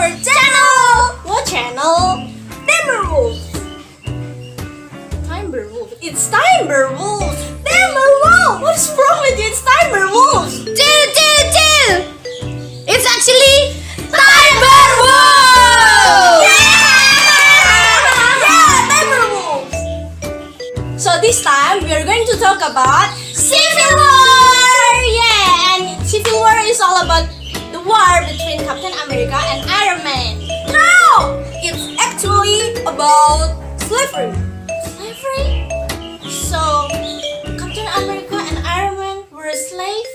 our channel! What channel? Timberwolves! Timberwolves. It's Timberwolves! Timberwolves! What's wrong with you? It's Timberwolves! It's actually Timberwolves! Yeah, Timberwolves! So this time we are going to talk about Civil War! Yeah, and Civil War is all about the war between Captain America and Iron Man. No! It's actually about slavery. Slavery? So, Captain America and Iron Man were a slave?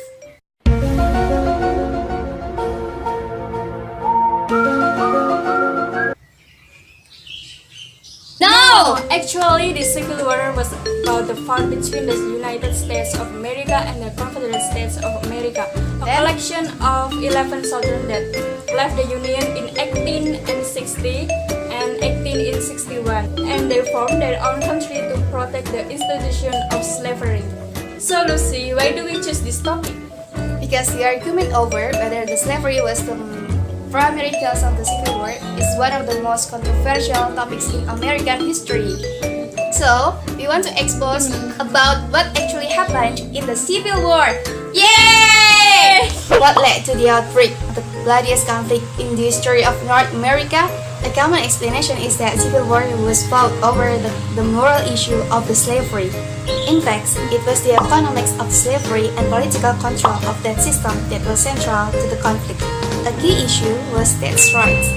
No! Actually, the Civil War was about the fight between the United States of America and the Confederate States of America, a collection of 11 southern that left the Union in 1860 and 1861, and they formed their own country to protect the institution of slavery. So, Lucy, why do we choose this topic? Because the argument over whether the slavery was the primary cause of the Civil War is one of the most controversial topics in American history. So, we want to expose about what actually happened in the Civil War. Yay! What led to the outbreak of the bloodiest conflict in the history of North America? A common explanation is that Civil War was fought over the moral issue of the slavery. In fact, it was the economics of slavery and political control of that system that was central to the conflict. A key issue was states' rights.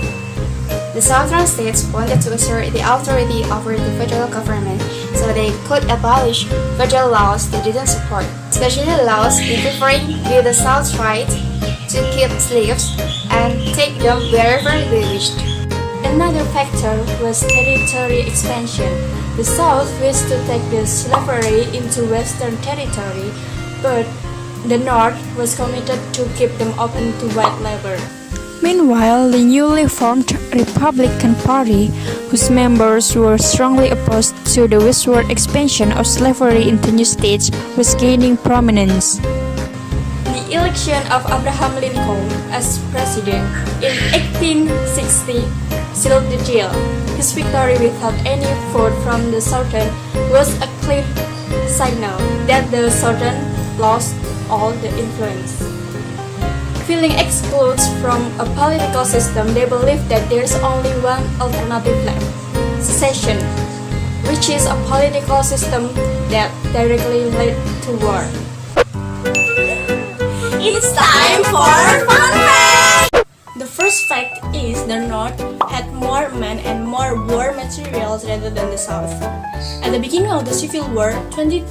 The southern states wanted to assert the authority over the federal government so they could abolish federal laws they didn't support, especially laws interfering with the South's right to keep slaves and take them wherever they wished. Another factor was territory expansion. The South wished to take the slavery into Western territory, but the North was committed to keep them open to white labor. Meanwhile, the newly formed Republican Party, whose members were strongly opposed to the westward expansion of slavery into new states, was gaining prominence. The election of Abraham Lincoln as president in 1860 sealed the deal. His victory without any vote from the Southern was a clear signal that the Southern lost all the influence. Feeling excluded from a political system, they believed that there is only one alternative left: secession, which is a political system that directly led to war. It's time for fun fact! The first fact is the North had more men and more war materials rather than the South. At the beginning of the Civil War, 22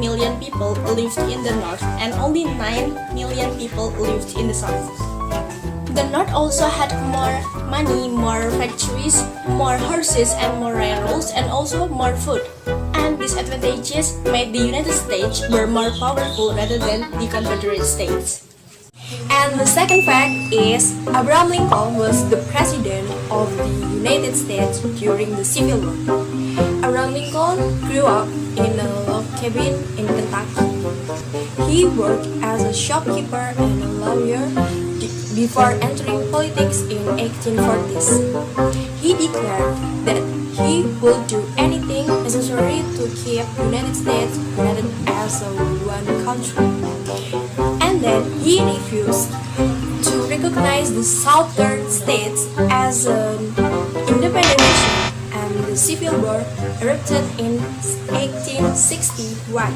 million people lived in the North and only 9 million people lived in the South. The North also had more money, more factories, more horses and more railroads, and also more food. And these advantages made the United States were more powerful rather than the Confederate States. And the second fact is Abraham Lincoln was the president of the United States during the Civil War. Abraham Lincoln grew up in a log cabin in Kentucky. He worked as a shopkeeper and a lawyer before entering politics in 1840s. He declared that he would do anything necessary to keep the United States united as a one country. And then he refused to recognize the southern states as an independent nation, and the Civil War erupted in 1861.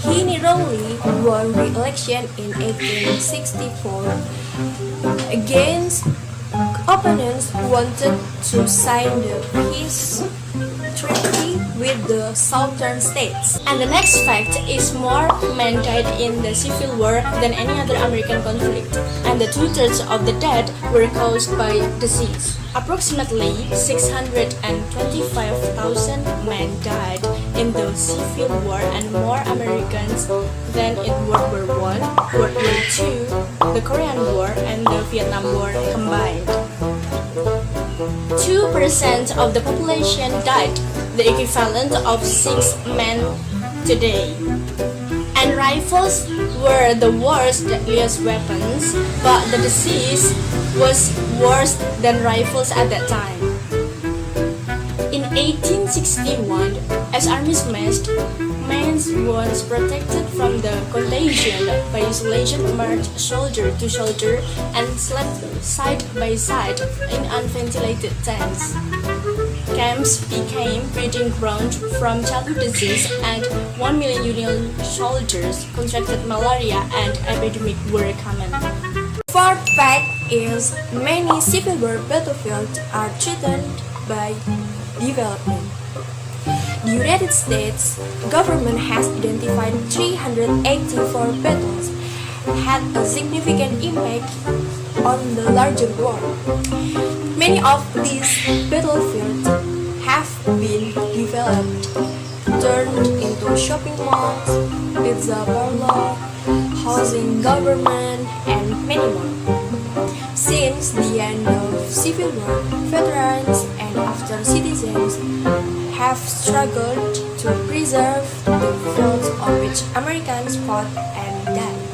He narrowly won re-election in 1864 against opponents who wanted to sign the peace treaty with the southern states. And the next fact is more men died in the Civil War than any other American conflict, and the 2/3 of the death were caused by disease. Approximately 625,000 men died in the Civil War, and more Americans than in World War I, World War II, the Korean War, and the Vietnam War combined. 2% of the population died, the equivalent of 6 men today. And rifles were the world's deadliest weapons, but the disease was worse than rifles at that time. In 1861, as armies massed, men once protected from the contagion by isolation marched shoulder to shoulder and slept side by side in unventilated tents. Camps became breeding ground from childhood disease, and 1 million Union soldiers contracted malaria and epidemic were common. Fourth fact is many Civil War battlefields are threatened by development. The United States government has identified 384 battles had a significant impact on the larger world. Many of these battlefields have been developed, turned into shopping malls, pizza parlor, housing government, and many more. Since the end of Civil War, veterans and after citizens have struggled to preserve the fields on which Americans fought and died.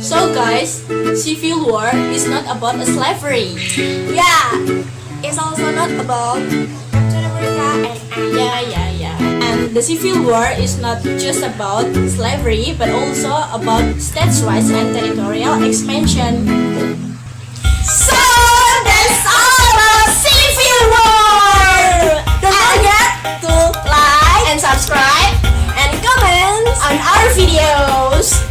So guys, Civil War is not about slavery. Yeah, it's also not about Captain America and Yeah. And the Civil War is not just about slavery, but also about states' rights and territorial expansion. So that's all about Civil War. Don't forget to like and subscribe and comments on our videos.